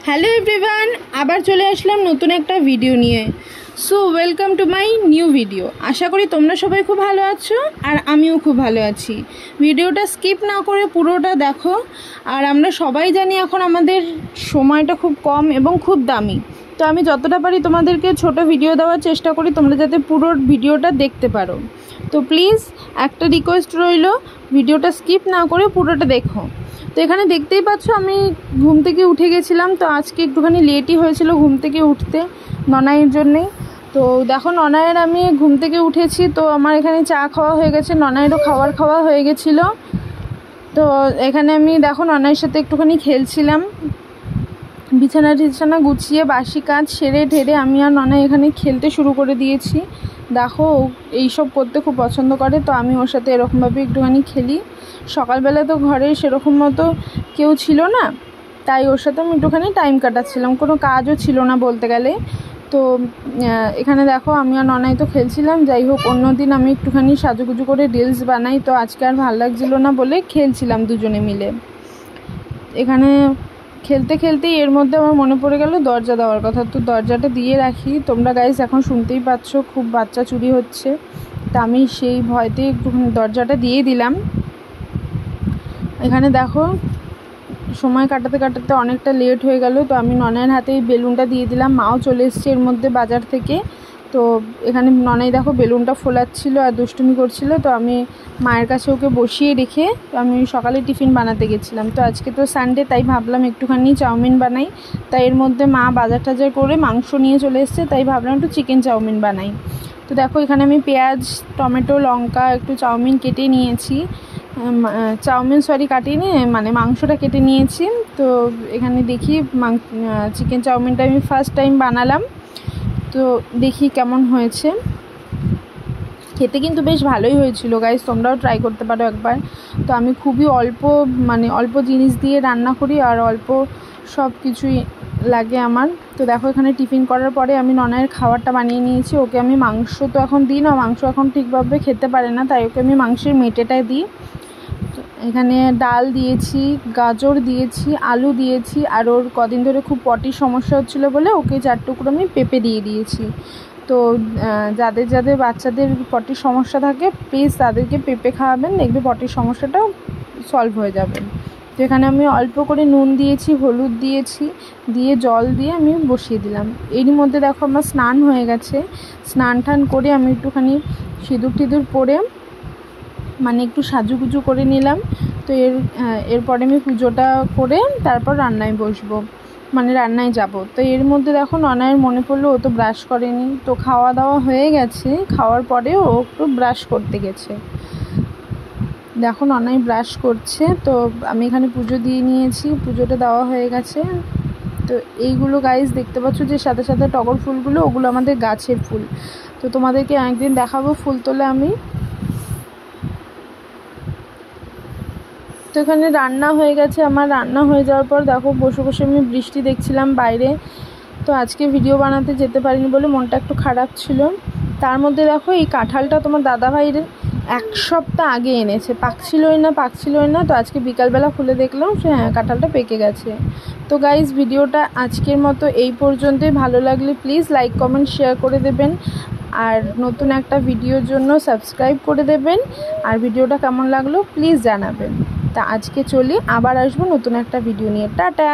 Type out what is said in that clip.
Hello everyone, আবার চলে আসলাম নতুন একটা ভিডিও নিয়ে। So welcome to my new video. আশা করি তোমরা সবাই খুব ভালো আছো আর আমিও খুব ভালো আছি। ভিডিওটা স্কিপ না করে পুরোটা দেখো। আর আমরা সবাই জানি এখন আমাদের সময়টা খুব কম এবং খুব দামি, তো আমি যতটা পারি তোমাদেরকে ছোট ভিডিও দেওয়ার চেষ্টা করি, তোমরা যাতে পুরো ভিডিওটা দেখতে পারো। তো প্লিজ একটা রিকোয়েস্ট রইল, ভিডিওটা স্কিপ না করে পুরোটা দেখো। তো এখানে দেখতেই পাচ্ছ আমি ঘুম থেকে উঠে গেছিলাম, তো আজকে একটুখানি লেটই হয়েছিল ঘুম থেকে উঠতে ননাইয়ের জন্যেই। তো দেখো ননাইয়ের আমি ঘুম থেকে উঠেছি, তো আমার এখানে চা খাওয়া হয়ে গেছে, ননাইয়েরও খাওয়া হয়ে গেছিলো। তো এখানে আমি দেখো ননাইয়ের সাথে একটুখানি খেলছিলাম, বিছানা গুছিয়ে বাসি কাজ সেরে ঢেরে আমি আর ননাই এখানে খেলতে শুরু করে দিয়েছি। দেখো এইসব করতে খুব পছন্দ করে, তো আমি ওর সাথে এরকমভাবে একটুখানি খেলি। সকালবেলা তো ঘরে সেরকম মতো কেউ ছিল না, তাই ওর সাথে আমি একটুখানি টাইম কাটাচ্ছিলাম, কোনো কাজও ছিল না বলতে গেলে। তো এখানে দেখো আমি আর ননাই তো খেলছিলাম। যাই হোক, অন্যদিন আমি একটুখানি সাজুগুজু করে রিলস বানাই, তো আজকে আর ভালো লাগছিল না বলে খেলছিলাম দুজনে মিলে। এখানে খেলতে খেলতেই এর মধ্যে আমার মনে পড়ে গেল দরজা দেওয়ার কথা, তো দরজাটা দিয়ে রাখি। তোমরা গাইস এখন শুনতেই পাচ্ছ খুব বাচ্চা চুরি হচ্ছে, তা আমি সেই ভয়তে একটুখানি দরজাটা দিয়ে দিলাম। এখানে দেখো সময় কাটাতে কাটাতে অনেকটা লেট হয়ে গেল, তো আমি ননাইয়ের হাতে এই বেলুনটা দিয়ে দিলাম। মাও চলে এসছে এর মধ্যে বাজার থেকে। তো এখানে ননাই দেখো বেলুনটা ফোলাচ্ছিল আর দুষ্টুমি করছিল, তো আমি মায়ের কাছে ওকে বসিয়ে রেখে আমি সকালে টিফিন বানাতে গেছিলাম। তো আজকে তো সানডে, তাই ভাবলাম একটুখানি চাউমিন বানাই। তাই এর মধ্যে মা বাজার টাজার করে মাংস নিয়ে চলে এসছে, তাই ভাবলাম একটু চিকেন চাউমিন বানাই। তো দেখো এখানে আমি পেঁয়াজ, টমেটো, লঙ্কা, একটু চাউমিন কেটে নিয়েছি, কাটিয়ে নিয়ে মানে মাংসটা কেটে নিয়েছি। তো এখানে দেখি চিকেন চাউমিনটা আমি ফার্স্ট টাইম বানালাম, তো দেখি কেমন হয়েছে। খেতে কিন্তু বেশ ভালোই হয়েছিল গাইস, তোমরাও ট্রাই করতে পারো একবার। তো আমি খুবই অল্প জিনিস দিয়ে রান্না করি আর অল্প সব কিছুই লাগে আমার। তো দেখো এখানে টিফিন করার পরে আমি ননাইয়ের খাবারটা বানিয়ে নিয়েছি। ওকে আমি মাংস তো এখন দিই না, মাংস এখন ঠিকভাবে খেতে পারে না, তাই ওকে আমি মাংসের মেটেটাই দিই। এখানে ডাল দিয়েছি, গাজর দিয়েছি, আলু দিয়েছি, আর ওর কদিন ধরে খুব পটির সমস্যা হচ্ছিলো বলে ওকে 4 টুকরো আমি পেঁপে দিয়ে দিয়েছি। তো যাদের বাচ্চাদের পটির সমস্যা থাকে প্লিজ তাদেরকে পেঁপে খাওয়াবেন, দেখবে পটির সমস্যাটাও সলভ হয়ে যাবে। তো এখানে আমি অল্প করে নুন দিয়েছি, হলুদ দিয়েছি, দিয়ে জল দিয়ে আমি বসিয়ে দিলাম। এরই মধ্যে দেখো আমার স্নান হয়ে গেছে। স্নান টান করে আমি একটুখানি সিঁদুর টিঁদুর পরে মানে একটু সাজুগুজু করে নিলাম। তো এরপরে আমি পুজোটা করে তারপর রান্নায় বসবো, মানে রান্নায় যাব। তো এর মধ্যে দেখো ননাইয়ের মনে পড়লো ও তো ব্রাশ করেনি, তো খাওয়া দাওয়া হয়ে গেছে, খাওয়ার পরেও ও একটু ব্রাশ করতে গেছে। দেখো ননাই ব্রাশ করছে, তো আমি এখানে পুজো দিয়ে নিয়েছি, পুজোটা দেওয়া হয়ে গেছে। তো এইগুলো গাইস দেখতে পাচ্ছ যে সাথে সাথে টগর ফুলগুলো, ওগুলো আমাদের গাছের ফুল। তো তোমাদেরকে একদিন দেখাবো ফুল তোলে আমি। তো এখানে রান্না হয়ে গেছে আমার। রান্না হয়ে যাওয়ার পর দেখো বসে বসে আমি বৃষ্টি দেখছিলাম বাইরে। তো আজকে ভিডিও বানাতে যেতে পারিনি বলে মনটা একটু খারাপ ছিল। তার মধ্যে দেখো এই কাঁঠালটা তোমার দাদাভাইয়ের 1 সপ্তাহ আগে এনেছে, পাকছিলই না। তো আজকে বিকালবেলা খুলে দেখলাম হ্যাঁ কাঁঠালটা পেকে গেছে। তো গাইজ ভিডিওটা আজকের মতো এই পর্যন্তই। ভালো লাগলে প্লিজ লাইক কমেন্ট শেয়ার করে দেবেন, আর নতুন একটা ভিডিওর জন্য সাবস্ক্রাইব করে দেবেন, আর ভিডিওটা কেমন লাগলো প্লিজ জানাবেন। তা আজকে চলি, আবার আসবো নতুন একটা ভিডিও নিয়ে। টাটা।